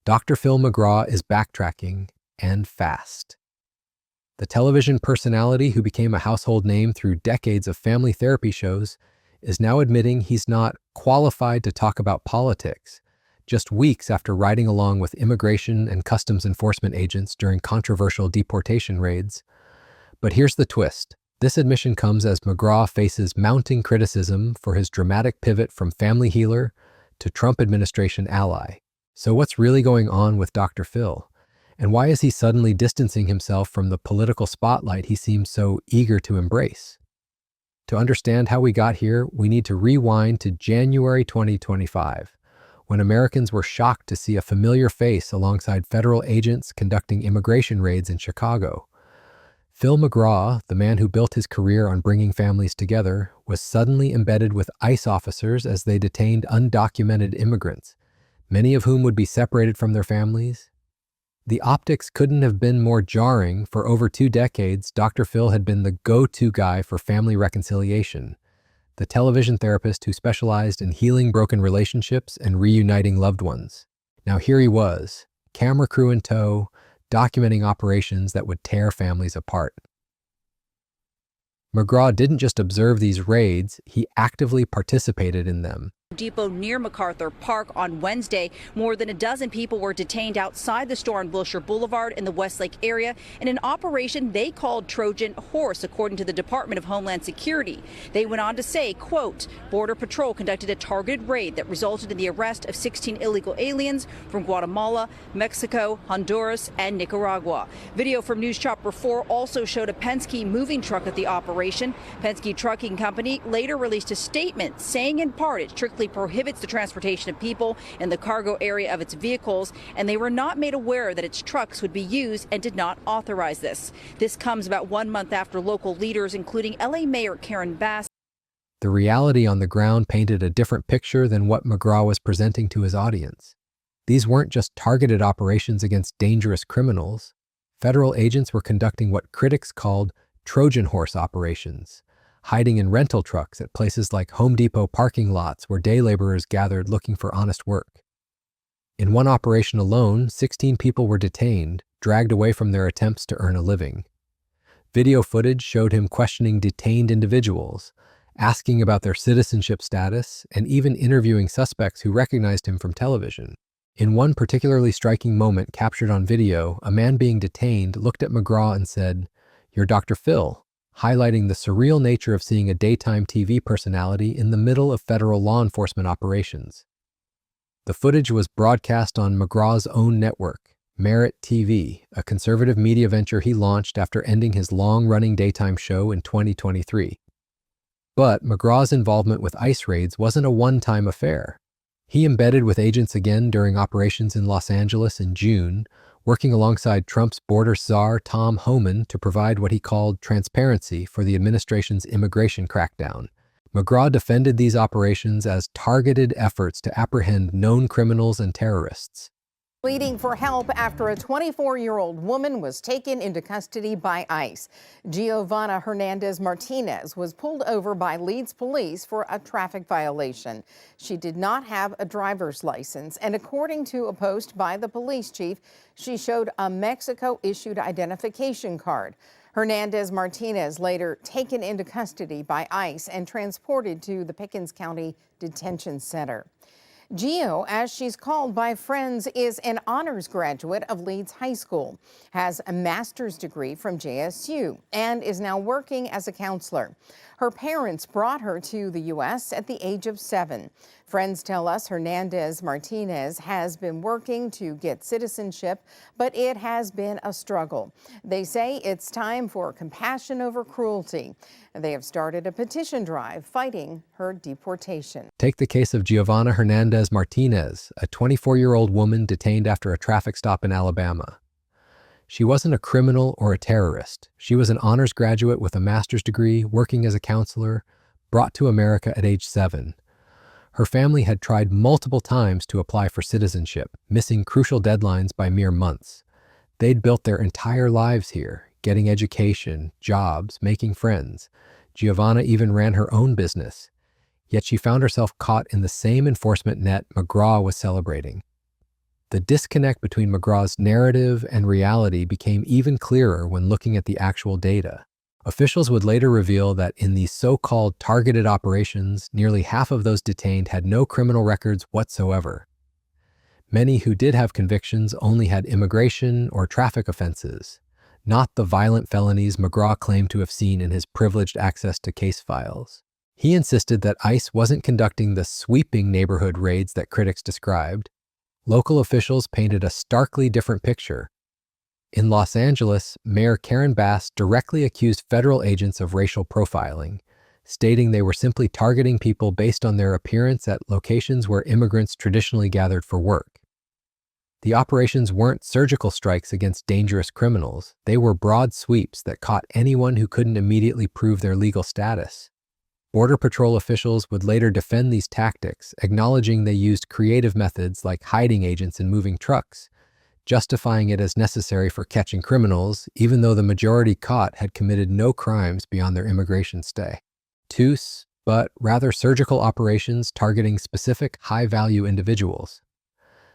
Dr. Phil McGraw is backtracking, and fast. The television personality who became a household name through decades of family therapy shows is now admitting he's not qualified to talk about politics, just weeks after riding along with immigration and customs enforcement agents during controversial deportation raids. But here's the twist. This admission comes as McGraw faces mounting criticism for his dramatic pivot from family healer to Trump administration ally. So what's really going on with Dr. Phil? And why is he suddenly distancing himself from the political spotlight he seems so eager to embrace? To understand how we got here, we need to rewind to January 2025, when Americans were shocked to see a familiar face alongside federal agents conducting immigration raids in Chicago. Phil McGraw, the man who built his career on bringing families together, was suddenly embedded with ICE officers as they detained undocumented immigrants, many of whom would be separated from their families. The optics couldn't have been more jarring. For over 2 decades, Dr. Phil had been the go-to guy for family reconciliation, the television therapist who specialized in healing broken relationships and reuniting loved ones. Now here he was, camera crew in tow, documenting operations that would tear families apart. McGraw didn't just observe these raids, he actively participated in them. Depot near MacArthur Park on Wednesday. More than a dozen people were detained outside the store on Wilshire Boulevard in the Westlake area in an operation they called Trojan Horse, according to the Department of Homeland Security. They went on to say, quote, Border Patrol conducted a targeted raid that resulted in the arrest of 16 illegal aliens from Guatemala, Mexico, Honduras, and Nicaragua. Video from News Chopper 4 also showed a Penske moving truck at the operation. Penske Trucking Company later released a statement saying in part it strictly prohibits the transportation of people in the cargo area of its vehicles, and they were not made aware that its trucks would be used and did not authorize this. This comes about 1 month after local leaders, including LA Mayor Karen Bass. The reality on the ground painted a different picture than what McGraw was presenting to his audience. These weren't just targeted operations against dangerous criminals. Federal agents were conducting what critics called Trojan horse operations, hiding in rental trucks at places like Home Depot parking lots where day laborers gathered looking for honest work. In one operation alone, 16 people were detained, dragged away from their attempts to earn a living. Video footage showed him questioning detained individuals, asking about their citizenship status, and even interviewing suspects who recognized him from television. In one particularly striking moment captured on video, a man being detained looked at McGraw and said, "You're Dr. Phil," highlighting the surreal nature of seeing a daytime TV personality in the middle of federal law enforcement operations. The footage was broadcast on McGraw's own network, Merit TV, a conservative media venture he launched after ending his long-running daytime show in 2023. But McGraw's involvement with ICE raids wasn't a one-time affair. He embedded with agents again during operations in Los Angeles in June, working alongside Trump's border czar Tom Homan to provide what he called transparency for the administration's immigration crackdown. McGraw defended these operations as targeted efforts to apprehend known criminals and terrorists. Pleading for help after a 24-year-old woman was taken into custody by ICE. Giovanna Hernandez Martinez was pulled over by Leeds police for a traffic violation. She did not have a driver's license, and according to a post by the police chief, she showed a Mexico-issued identification card. Hernandez Martinez later taken into custody by ICE and transported to the Pickens County Detention Center. Gio, as she's called by friends, is an honors graduate of Leeds High School, has a master's degree from JSU, and is now working as a counselor. Her parents brought her to the U.S. at the age of 7. Friends tell us Hernandez Martinez has been working to get citizenship, but it has been a struggle. They say it's time for compassion over cruelty. They have started a petition drive fighting her deportation. Take the case of Giovanna Hernandez Martinez, a 24-year-old woman detained after a traffic stop in Alabama. She wasn't a criminal or a terrorist. She was an honors graduate with a master's degree, working as a counselor, brought to America at age 7. Her family had tried multiple times to apply for citizenship, missing crucial deadlines by mere months. They'd built their entire lives here, getting education, jobs, making friends. Giovanna even ran her own business. Yet she found herself caught in the same enforcement net McGraw was celebrating. The disconnect between McGraw's narrative and reality became even clearer when looking at the actual data. Officials would later reveal that in these so-called targeted operations, nearly half of those detained had no criminal records whatsoever. Many who did have convictions only had immigration or traffic offenses, not the violent felonies McGraw claimed to have seen in his privileged access to case files. He insisted that ICE wasn't conducting the sweeping neighborhood raids that critics described. Local officials painted a starkly different picture. In Los Angeles, Mayor Karen Bass directly accused federal agents of racial profiling, stating they were simply targeting people based on their appearance at locations where immigrants traditionally gathered for work. The operations weren't surgical strikes against dangerous criminals. They were broad sweeps that caught anyone who couldn't immediately prove their legal status. Border Patrol officials would later defend these tactics, acknowledging they used creative methods like hiding agents and moving trucks, justifying it as necessary for catching criminals, even though the majority caught had committed no crimes beyond their immigration stay. Obtuse, but rather surgical operations targeting specific high-value individuals.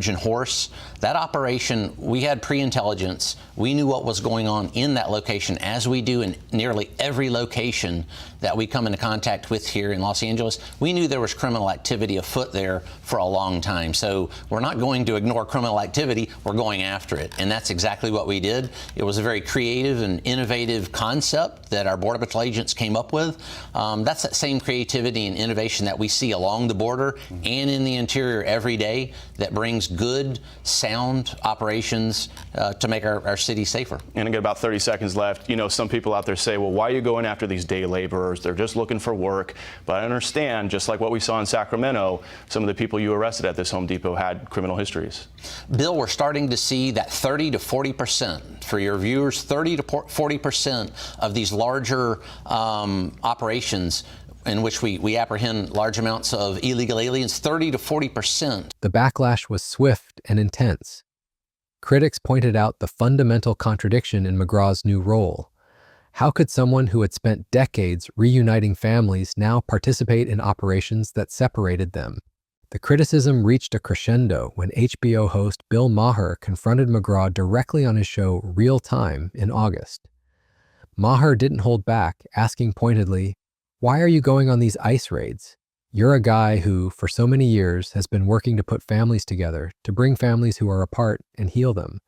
Horse, that operation, we had pre-intelligence. We knew what was going on in that location, as we do in nearly every location that we come into contact with here in Los Angeles. We knew there was criminal activity afoot there for a long time. So we're not going to ignore criminal activity, we're going after it. And that's exactly what we did. It was a very creative and innovative concept that our Border Patrol agents came up with. That's that same creativity and innovation that we see along the border and in the interior every day that brings good, sound operations to make our city safer. And I got about 30 seconds left. You know, some people out there say, well, why are you going after these day laborers? They're just looking for work. But I understand, just like what we saw in Sacramento, some of the people you arrested at this Home Depot had criminal histories. Bill, we're starting to see that 30 to 40%, for your viewers, 30 to 40% of these larger operations in which we apprehend large amounts of illegal aliens, 30 to 40%. The backlash was swift and intense. Critics pointed out the fundamental contradiction in McGraw's new role. How could someone who had spent decades reuniting families now participate in operations that separated them? The criticism reached a crescendo when HBO host Bill Maher confronted McGraw directly on his show Real Time in August. Maher didn't hold back, asking pointedly, "Why are you going on these ICE raids? You're a guy who, for so many years, has been working to put families together, to bring families who are apart and heal them.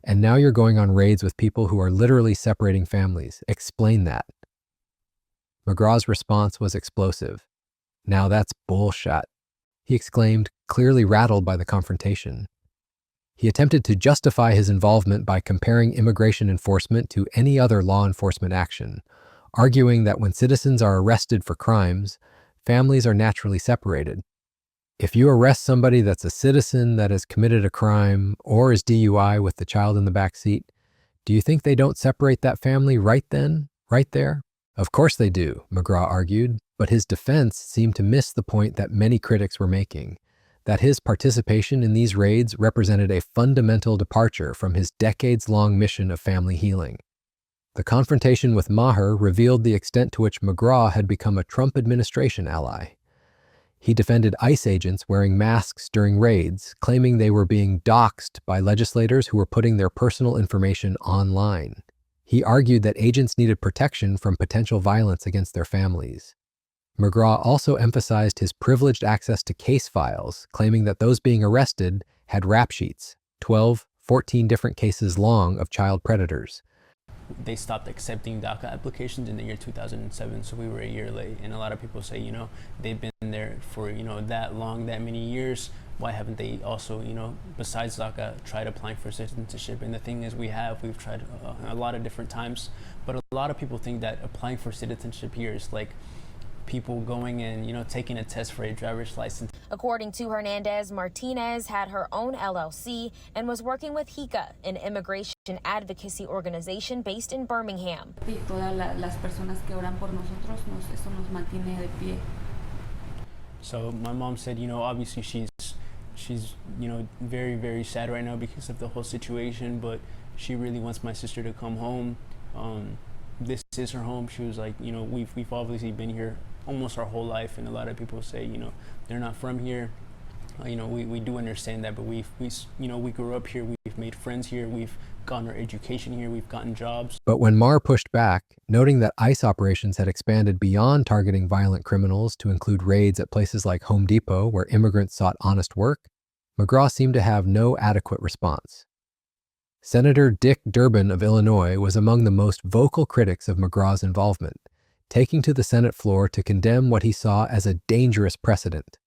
And now you're going on raids with people who are literally separating families. Explain that." McGraw's response was explosive. "Now that's bullshit," he exclaimed, clearly rattled by the confrontation. He attempted to justify his involvement by comparing immigration enforcement to any other law enforcement action, arguing that when citizens are arrested for crimes, families are naturally separated. If you arrest somebody that's a citizen that has committed a crime or is DUI with the child in the back seat, do you think they don't separate that family right then, right there? Of course they do, McGraw argued, but his defense seemed to miss the point that many critics were making, that his participation in these raids represented a fundamental departure from his decades-long mission of family healing. The confrontation with Maher revealed the extent to which McGraw had become a Trump administration ally. He defended ICE agents wearing masks during raids, claiming they were being doxxed by legislators who were putting their personal information online. He argued that agents needed protection from potential violence against their families. McGraw also emphasized his privileged access to case files, claiming that those being arrested had rap sheets, 14 different cases long of child predators. They stopped accepting DACA applications in the year 2007, so we were a year late. And a lot of people say, you know, they've been there for, you know, that long, that many years. Why haven't they also, you know, besides DACA, tried applying for citizenship? And the thing is, we've tried a lot of different times, but a lot of people think that applying for citizenship here is like people going and, you know, taking a test for a driver's license. According to Hernandez, Martinez had her own LLC and was working with HICA, an immigration advocacy organization based in Birmingham. So my mom said, you know, obviously she's, you know, very, very sad right now because of the whole situation, but she really wants my sister to come home. This is her home. She was like, you know, we've obviously been here almost our whole life, and a lot of people say, you know, they're not from here. we do understand that, but we grew up here, we've made friends here, we've gotten our education here, we've gotten jobs. But when Maher pushed back, noting that ICE operations had expanded beyond targeting violent criminals to include raids at places like Home Depot, where immigrants sought honest work, McGraw seemed to have no adequate response. Senator Dick Durbin of Illinois was among the most vocal critics of McGraw's involvement, taking to the Senate floor to condemn what he saw as a dangerous precedent.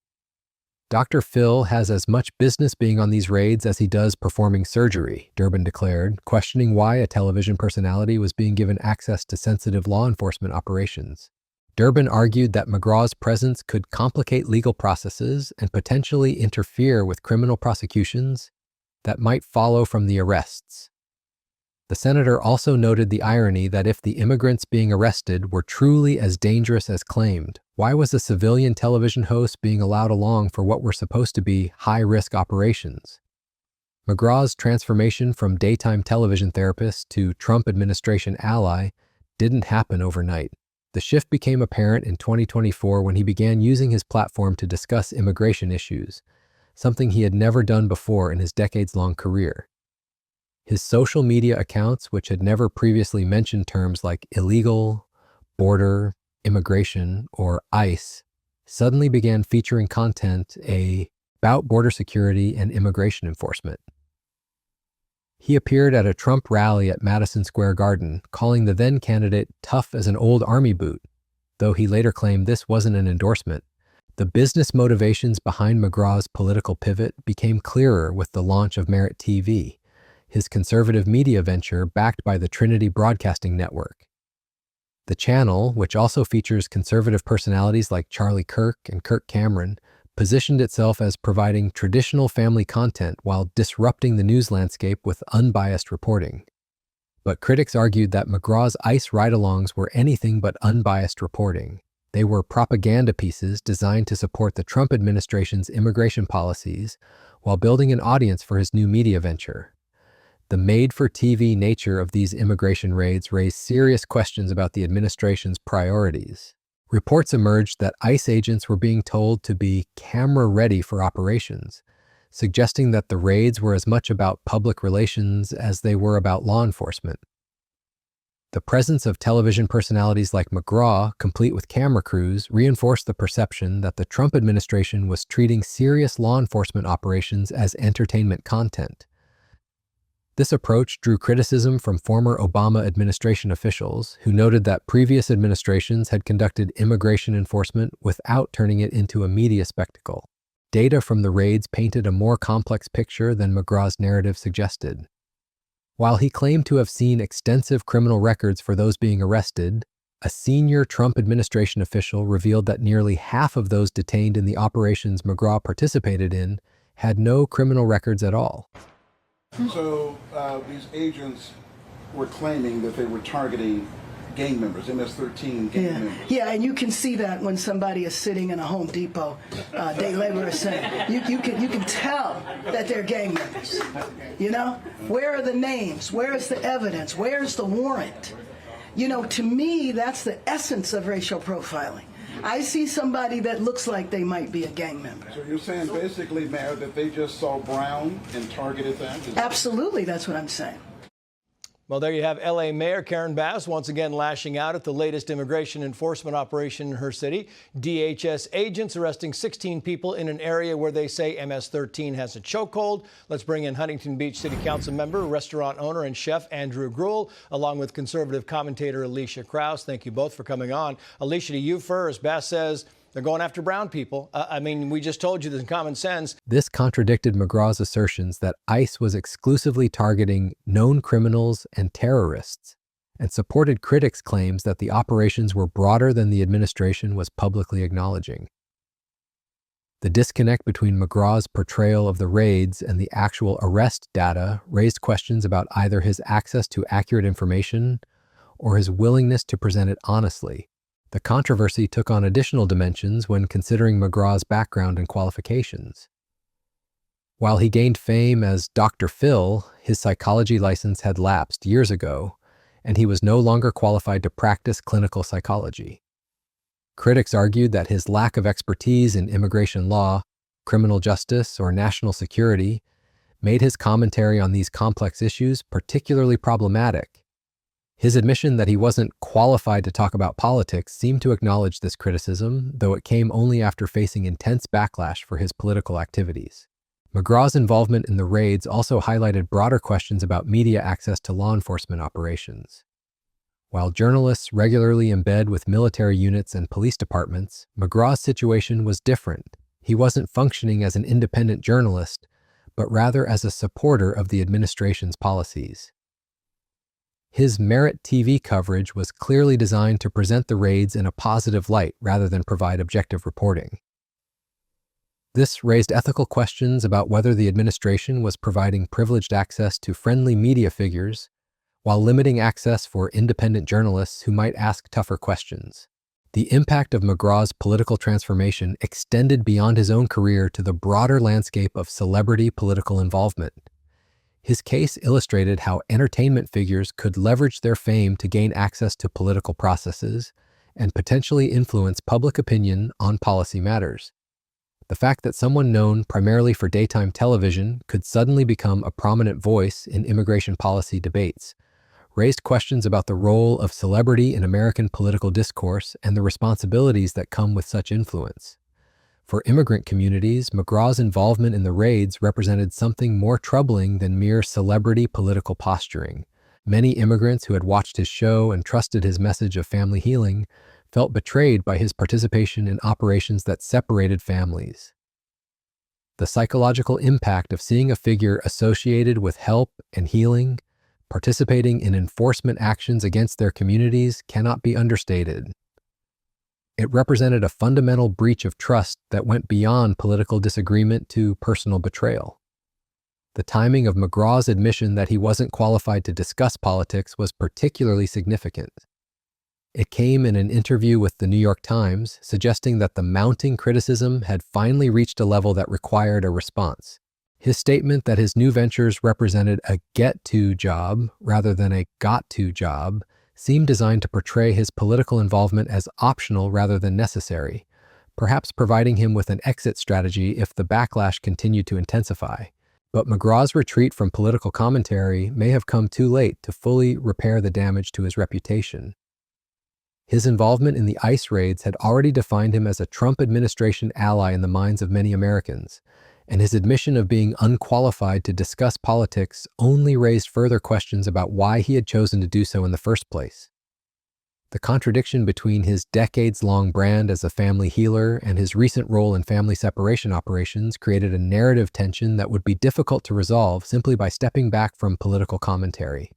Dr. Phil has as much business being on these raids as he does performing surgery, Durbin declared, questioning why a television personality was being given access to sensitive law enforcement operations. Durbin argued that McGraw's presence could complicate legal processes and potentially interfere with criminal prosecutions that might follow from the arrests. The senator also noted the irony that if the immigrants being arrested were truly as dangerous as claimed, why was a civilian television host being allowed along for what were supposed to be high-risk operations? McGraw's transformation from daytime television therapist to Trump administration ally didn't happen overnight. The shift became apparent in 2024 when he began using his platform to discuss immigration issues, something he had never done before in his decades-long career. His social media accounts, which had never previously mentioned terms like illegal, border, immigration, or ICE, suddenly began featuring content about border security and immigration enforcement. He appeared at a Trump rally at Madison Square Garden, calling the then candidate tough as an old army boot, though he later claimed this wasn't an endorsement. The business motivations behind McGraw's political pivot became clearer with the launch of Merit TV, his conservative media venture backed by the Trinity Broadcasting Network. The channel, which also features conservative personalities like Charlie Kirk and Kirk Cameron, positioned itself as providing traditional family content while disrupting the news landscape with unbiased reporting. But critics argued that McGraw's ICE ride-alongs were anything but unbiased reporting. They were propaganda pieces designed to support the Trump administration's immigration policies while building an audience for his new media venture. The made-for-TV nature of these immigration raids raised serious questions about the administration's priorities. Reports emerged that ICE agents were being told to be camera-ready for operations, suggesting that the raids were as much about public relations as they were about law enforcement. The presence of television personalities like McGraw, complete with camera crews, reinforced the perception that the Trump administration was treating serious law enforcement operations as entertainment content. This approach drew criticism from former Obama administration officials who noted that previous administrations had conducted immigration enforcement without turning it into a media spectacle. Data from the raids painted a more complex picture than McGraw's narrative suggested. While he claimed to have seen extensive criminal records for those being arrested, a senior Trump administration official revealed that nearly half of those detained in the operations McGraw participated in had no criminal records at all. So these agents were claiming that they were targeting gang members, MS-13 gang members. Yeah, and you can see that when somebody is sitting in a Home Depot day laborer saying, you can tell that they're gang members. You know, where are the names? Where is the evidence? Where's the warrant? You know, to me, that's the essence of racial profiling. I see somebody that looks like they might be a gang member. So you're saying basically, Mayor, that they just saw brown and targeted that? Absolutely, that's what I'm saying. Well, there you have L.A. Mayor Karen Bass once again lashing out at the latest immigration enforcement operation in her city. DHS agents arresting 16 people in an area where they say MS-13 has a chokehold. Let's bring in Huntington Beach City Council member, restaurant owner and chef Andrew Gruel, along with conservative commentator Alicia Krause. Thank you both for coming on. Alicia, to you first. Bass says they're going after brown people. I mean, we just told you there's common sense. This contradicted McGraw's assertions that ICE was exclusively targeting known criminals and terrorists, and supported critics' claims that the operations were broader than the administration was publicly acknowledging. The disconnect between McGraw's portrayal of the raids and the actual arrest data raised questions about either his access to accurate information or his willingness to present it honestly. The controversy took on additional dimensions when considering McGraw's background and qualifications. While he gained fame as Dr. Phil, his psychology license had lapsed years ago, and he was no longer qualified to practice clinical psychology. Critics argued that his lack of expertise in immigration law criminal justice, or national security, made his commentary on these complex issues particularly problematic. His admission that he wasn't qualified to talk about politics seemed to acknowledge this criticism, though it came only after facing intense backlash for his political activities. McGraw's involvement in the raids also highlighted broader questions about media access to law enforcement operations. While journalists regularly embed with military units and police departments, McGraw's situation was different. He wasn't functioning as an independent journalist, but rather as a supporter of the administration's policies. His Merit TV coverage was clearly designed to present the raids in a positive light rather than provide objective reporting. This raised ethical questions about whether the administration was providing privileged access to friendly media figures while limiting access for independent journalists who might ask tougher questions. The impact of McGraw's political transformation extended beyond his own career to the broader landscape of celebrity political involvement. His case illustrated how entertainment figures could leverage their fame to gain access to political processes and potentially influence public opinion on policy matters. The fact that someone known primarily for daytime television could suddenly become a prominent voice in immigration policy debates raised questions about the role of celebrity in American political discourse and the responsibilities that come with such influence. For immigrant communities, McGraw's involvement in the raids represented something more troubling than mere celebrity political posturing. Many immigrants who had watched his show and trusted his message of family healing felt betrayed by his participation in operations that separated families. The psychological impact of seeing a figure associated with help and healing participating in enforcement actions against their communities cannot be understated. It represented a fundamental breach of trust that went beyond political disagreement to personal betrayal. The timing of McGraw's admission that he wasn't qualified to discuss politics was particularly significant. It came in an interview with the New York Times, suggesting that the mounting criticism had finally reached a level that required a response. His statement that his new ventures represented a get-to job rather than a got-to job seemed designed to portray his political involvement as optional rather than necessary, perhaps providing him with an exit strategy if the backlash continued to intensify. But McGraw's retreat from political commentary may have come too late to fully repair the damage to his reputation. His involvement in the ICE raids had already defined him as a Trump administration ally in the minds of many Americans, and his admission of being unqualified to discuss politics only raised further questions about why he had chosen to do so in the first place. The contradiction between his decades-long brand as a family healer and his recent role in family separation operations created a narrative tension that would be difficult to resolve simply by stepping back from political commentary.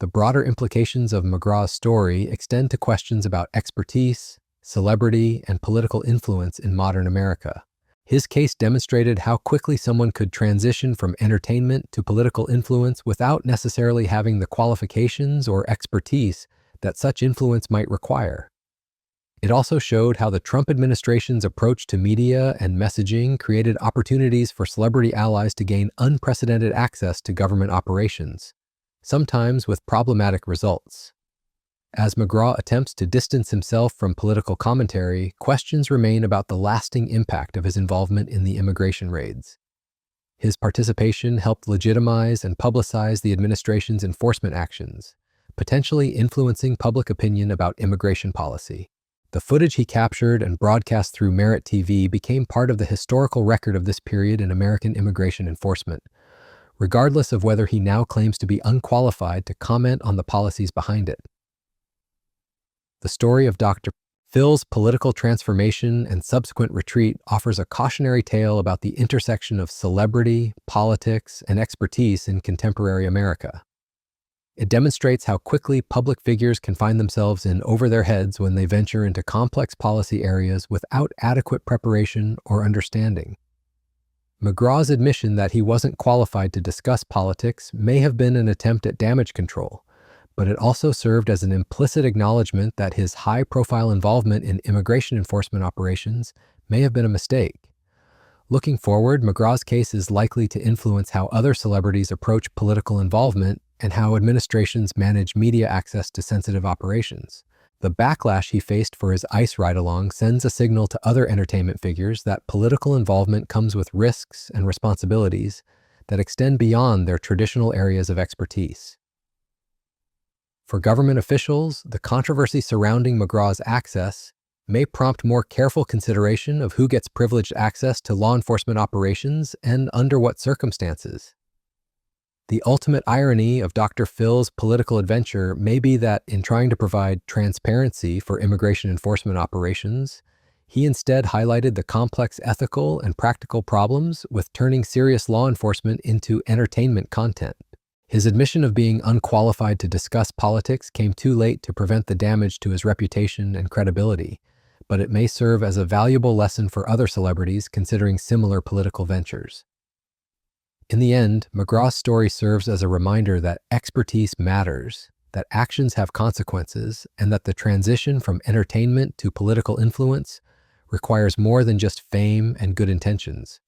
The broader implications of McGraw's story extend to questions about expertise, celebrity, and political influence in modern America. His case demonstrated how quickly someone could transition from entertainment to political influence without necessarily having the qualifications or expertise that such influence might require. It also showed how the Trump administration's approach to media and messaging created opportunities for celebrity allies to gain unprecedented access to government operations, sometimes with problematic results. As McGraw attempts to distance himself from political commentary, questions remain about the lasting impact of his involvement in the immigration raids. His participation helped legitimize and publicize the administration's enforcement actions, potentially influencing public opinion about immigration policy. The footage he captured and broadcast through Merit TV became part of the historical record of this period in American immigration enforcement, regardless of whether he now claims to be unqualified to comment on the policies behind it. The story of Dr. Phil's political transformation and subsequent retreat offers a cautionary tale about the intersection of celebrity, politics, and expertise in contemporary America. It demonstrates how quickly public figures can find themselves in over their heads when they venture into complex policy areas without adequate preparation or understanding. McGraw's admission that he wasn't qualified to discuss politics may have been an attempt at damage control, but it also served as an implicit acknowledgement that his high-profile involvement in immigration enforcement operations may have been a mistake. Looking forward, McGraw's case is likely to influence how other celebrities approach political involvement and how administrations manage media access to sensitive operations. The backlash he faced for his ICE ride-along sends a signal to other entertainment figures that political involvement comes with risks and responsibilities that extend beyond their traditional areas of expertise. For government officials, the controversy surrounding McGraw's access may prompt more careful consideration of who gets privileged access to law enforcement operations and under what circumstances. The ultimate irony of Dr. Phil's political adventure may be that in trying to provide transparency for immigration enforcement operations, he instead highlighted the complex ethical and practical problems with turning serious law enforcement into entertainment content. His admission of being unqualified to discuss politics came too late to prevent the damage to his reputation and credibility, but it may serve as a valuable lesson for other celebrities considering similar political ventures. In the end, McGraw's story serves as a reminder that expertise matters, that actions have consequences, and that the transition from entertainment to political influence requires more than just fame and good intentions.